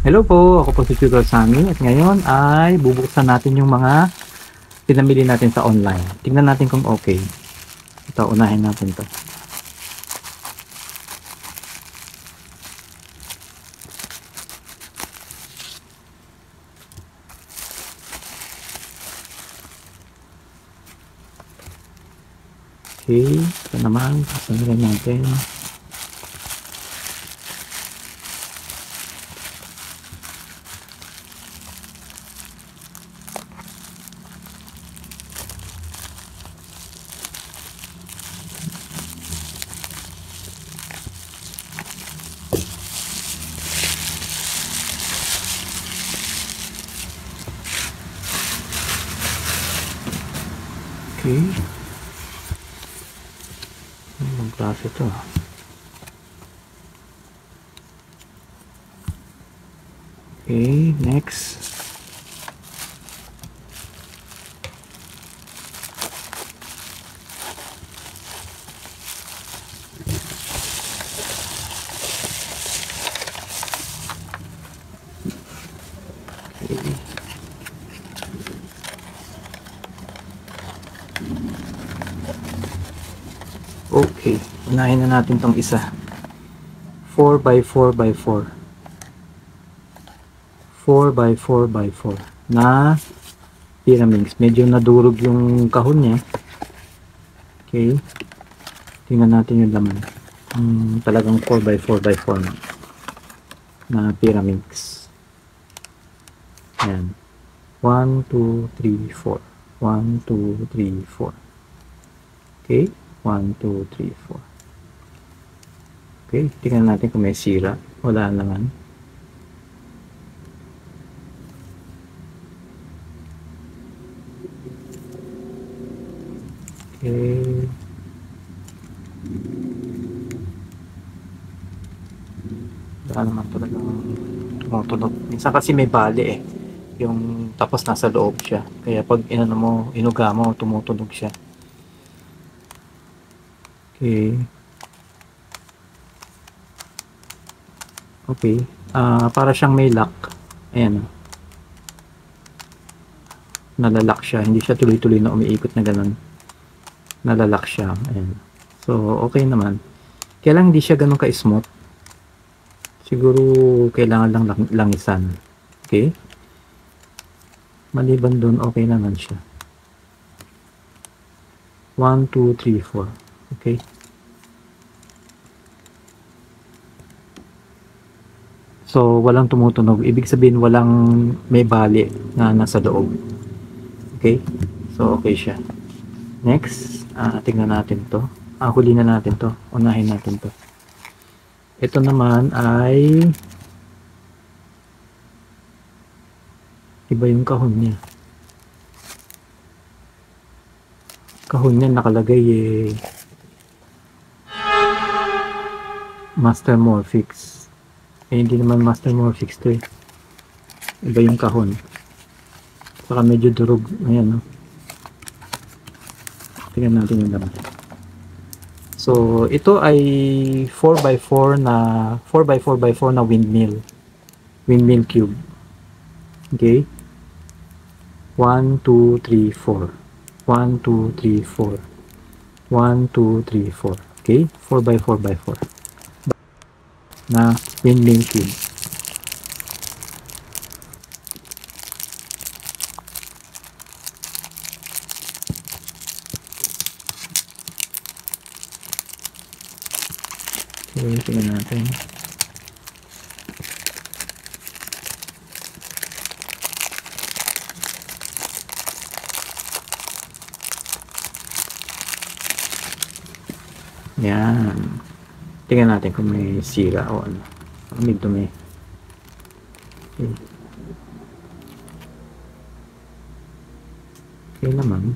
Hello po, ako po si Tutor Sammy at ngayon ay bubuksan natin yung mga pinamili natin sa online. Tingnan natin kung okay. Ito, unahin natin to. Okay, ito naman, buksan rin natin. Okay. Anong klase ito? Okay, next. Okay. Okay, unahin na natin tong isa. 4x4x4. 4x4x4 na Pyraminx. Medyo nadurog yung kahon niya. Okay. Tingnan natin yung laman. Talagang 4x4x4 na Pyraminx. Ayan. 1, 2, 3, 4. 1, 2, 3, 4. Okay. 1, 2, 3, 4. Okay. Tingnan natin kung may sira. Wala naman. Okay. Wala naman talagang tumutunog. Minsan kasi may bali eh. Yung tapos nasa loob siya. Kaya pag inano mo, inuga mo, tumutunog siya. Okay. Okay. Para siyang may lock. Ayan. Nalalak siya. Hindi siya tuloy-tuloy na umiikot na ganun. Nalalak siya. Ayan. So, okay naman. Kaya lang hindi siya ganun ka-smooth. Siguro kailangan lang langisan. Okay? Maliban dun, okay naman siya. 1, 2, 3, 4. Okay? So, walang tumutunog. Ibig sabihin, walang may bali na nasa loob. Okay? So, okay siya. Next, tingnan natin to. Huli na natin to. Unahin natin to. Ito naman ay iba yung kahon niya. Kahon niya nakalagay eh Master Morphix. Eh, hindi naman Master Morphix to eh. Iba yung kahon. Saka medyo durog. Ayan, no? Tingnan natin yung laman. So, ito ay 4x4 na windmill. Windmill cube. Okay? 1, 2, 3, 4. 1, 2, 3, 4. 1, 2, 3, 4. Okay? 4x4x4. Na windmill cube. Okay, tingnan natin. Yan. Tingnan natin kung may sira o ano. May dumi. Okay. Okay naman.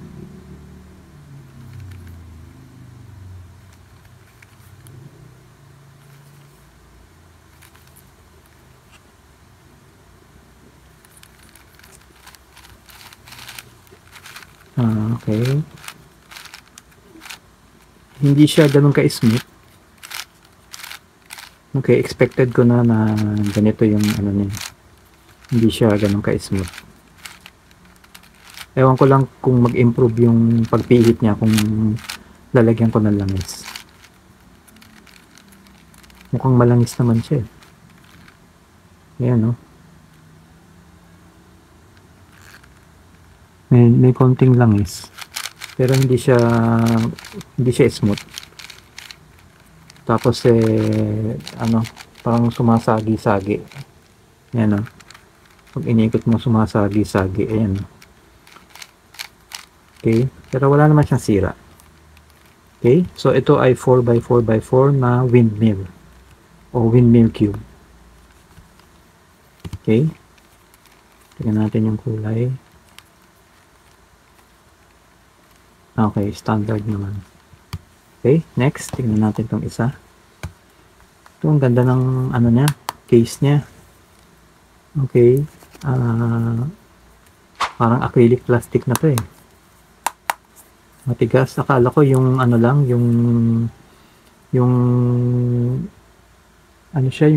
Okay. Hindi siya ganun ka-smooth. Okay, expected ko na ganito yung ano niya. Hindi siya ganun ka-smooth. Ewan ko lang kung mag-improve yung pagpihit niya kung lalagyan ko ng langis. Mukhang malangis naman siya. Ayan, no? May konting langis. Pero hindi siya smooth. Tapos parang sumasagi-sagi. Ayan, no? Pag inikot mo, sumasagi-sagi. Ayan. Okay? Pero wala naman siyang sira. Okay? So, ito ay 4x4x4 na windmill. O windmill cube. Okay? Tingnan natin yung kulay. Okay, standard naman. Okay, next. Tingnan natin itong isa. Ito, ang ganda ng niya, case niya. Okay. Parang acrylic plastic na to eh. Matigas. Akala ko yung yung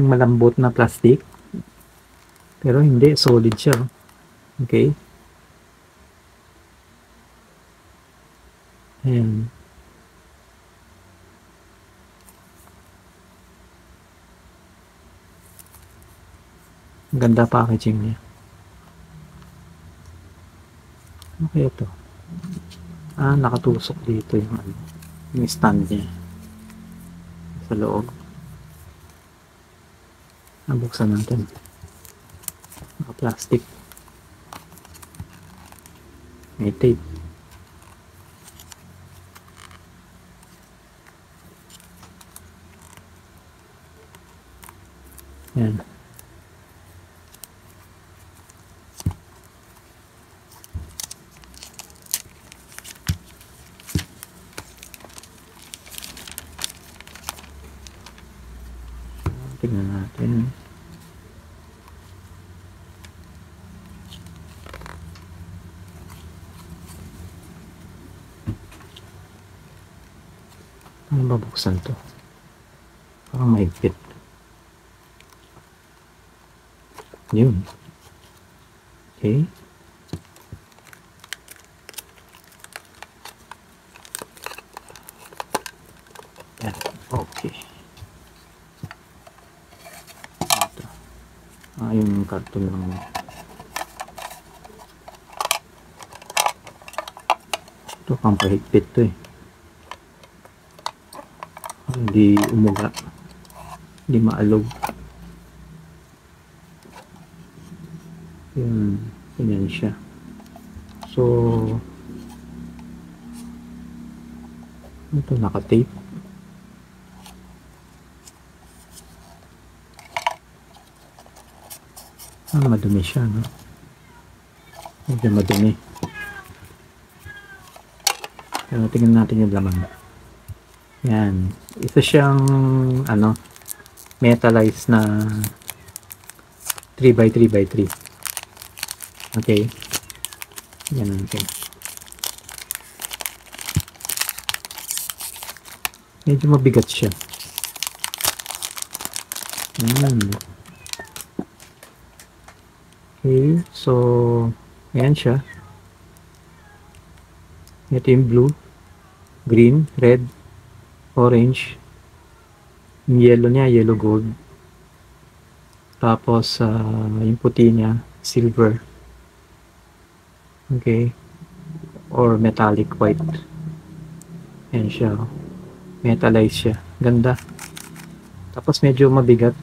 malambot na plastic. Pero hindi, solid siya. Okay. Ayan. Ang ganda packaging niya. Okay ito. Nakatusok dito yung stand niya sa loob. Nabuksan natin. Naka-plastic. May tape. Yan. Tingnan natin. Ano ba buksan to? Parang mahigpit. Yun. Okay. Yan. Okay. Yung karton lang. Ito pang pahigpit to eh. Hindi umuga. Hindi maalog. Yan. Ganyan siya. So, ito naka-tape. Madumi siya, no? Medyo madumi. Pero tingnan natin yung laman. Yan. Isa siyang, metallized na 3x3x3. Okay. Yan natin. Medyo mabigat siya. Yan. Okay, so ayan siya. Ito yung blue, green, red, orange. Yung yellow niya, yellow gold. Tapos yung puti niya, silver. Okay. Or metallic white. Ayan siya. Metallized siya. Ganda. Tapos medyo mabigat.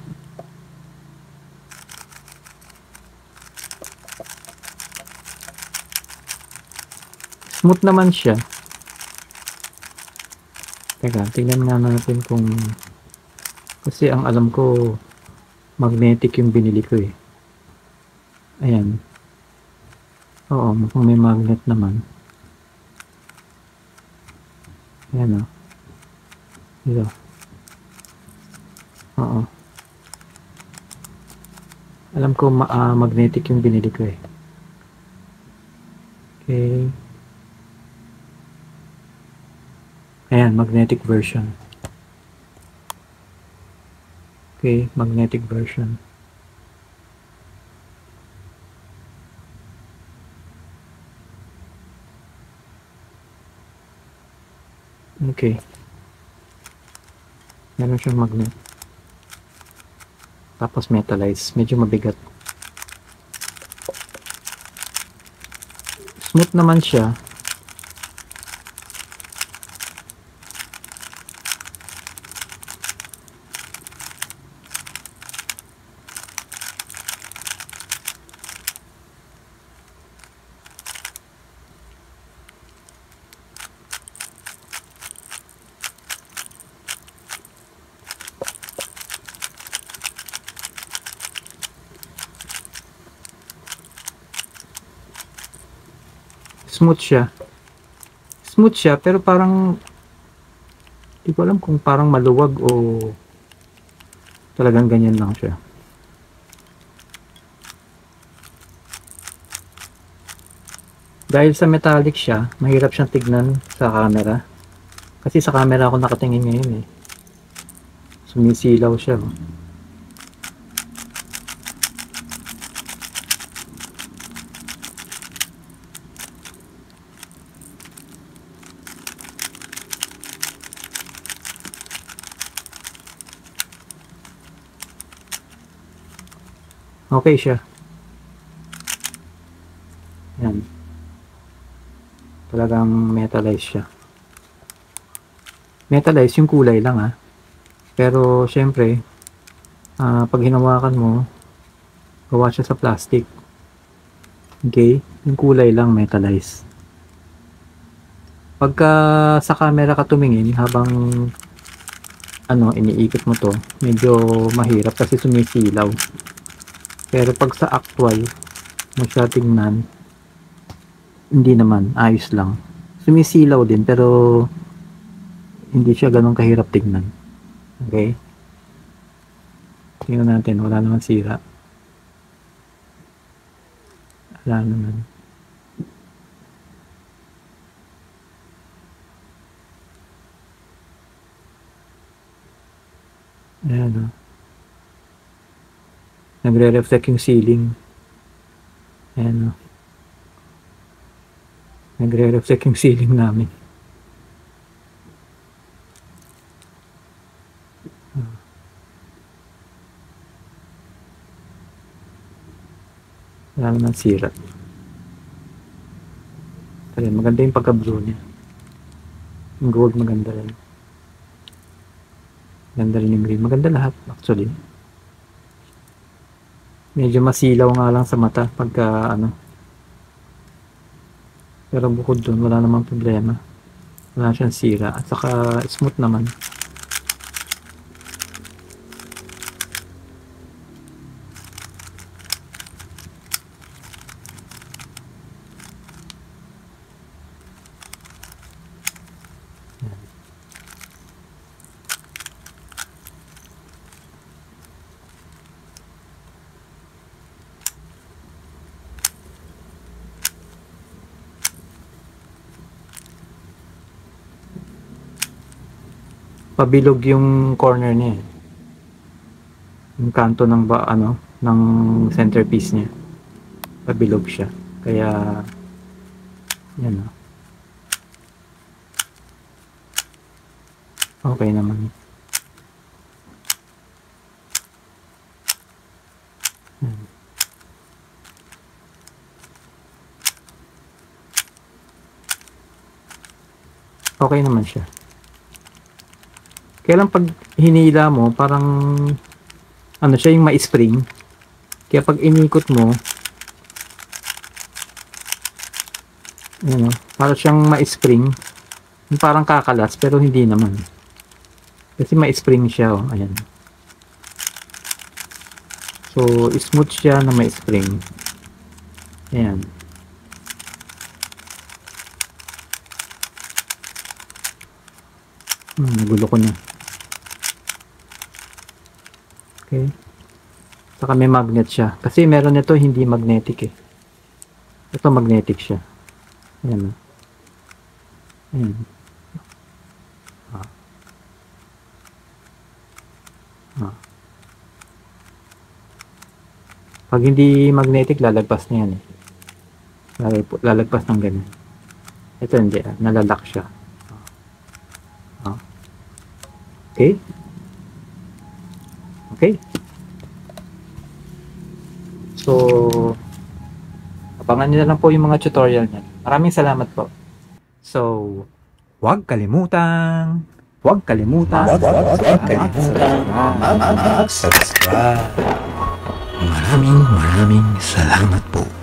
Smooth naman siya. Teka, tingnan nga natin kung... Kasi ang alam ko, magnetic yung binili ko eh. Ayan. Oo, mukhang may magnet naman. Ayan o. Ito. Oo. Alam ko magnetic yung binili ko eh. Okay. Ayan, magnetic version. Okay, magnetic version. Okay. Meron siyang magnet. Tapos metallized. Medyo mabigat. Smooth naman siya. Smooth siya. Smooth siya pero parang hindi ko alam kung parang maluwag o talagang ganyan lang siya. Dahil sa metallic siya, mahirap siyang tignan sa camera. Kasi sa camera ako nakatingin ngayon eh. Sumisilaw siya. Oh. Okay siya. Yan. Talagang metallized siya. Metallized yung kulay lang ah. Pero syempre, pag hinawakan mo, gawa siya sa plastic. Okay? Yung kulay lang metallized. Pagka sa camera ka tumingin habang iniikot mo to, medyo mahirap kasi sumisilaw. Pero pag sa actual mo siya tingnan, hindi naman, ayos lang. Sumisilaw din pero hindi siya ganun kahirap tingnan. Okay? Tingnan natin, wala naman sira. Wala naman. Ayan o. Nagre-reflect yung ceiling. Ayan o. Nagre-reflect yung ceiling namin. Wala naman sira. Ayan, maganda yung pagka-blue niya. Yung gold maganda rin. Maganda rin yung green. Maganda lahat actually. Medyo masilaw nga lang sa mata pagka pero bukod dun wala namang problema. Wala siyang sira at saka smooth naman. Pabilog yung corner niya. Yung kanto ng ng centerpiece niya. Pabilog siya. Kaya yan o. Okay naman. Okay naman siya. Kaya lang pag hinila mo, parang siya yung ma-spring. Kaya pag inikot mo, parang siyang ma-spring. Parang kakalas, pero hindi naman. Kasi ma-spring siya, oh. Ayan. So, smooth siya na ma-spring. Ayan. Nagulo ko na. Okay. Saka may magnet siya. Kasi meron nito hindi magnetic eh. Ito magnetic siya. Ayan. Ayan. Pag hindi magnetic, lalagpas na yan eh. Lalagpas ng ganyan. Ito hindi, nalalak siya. Okay? Okay? So, abangan nyo na lang po yung mga tutorial niyan. Maraming salamat po. So, huwag kalimutang Mag-subscribe. Maraming salamat po.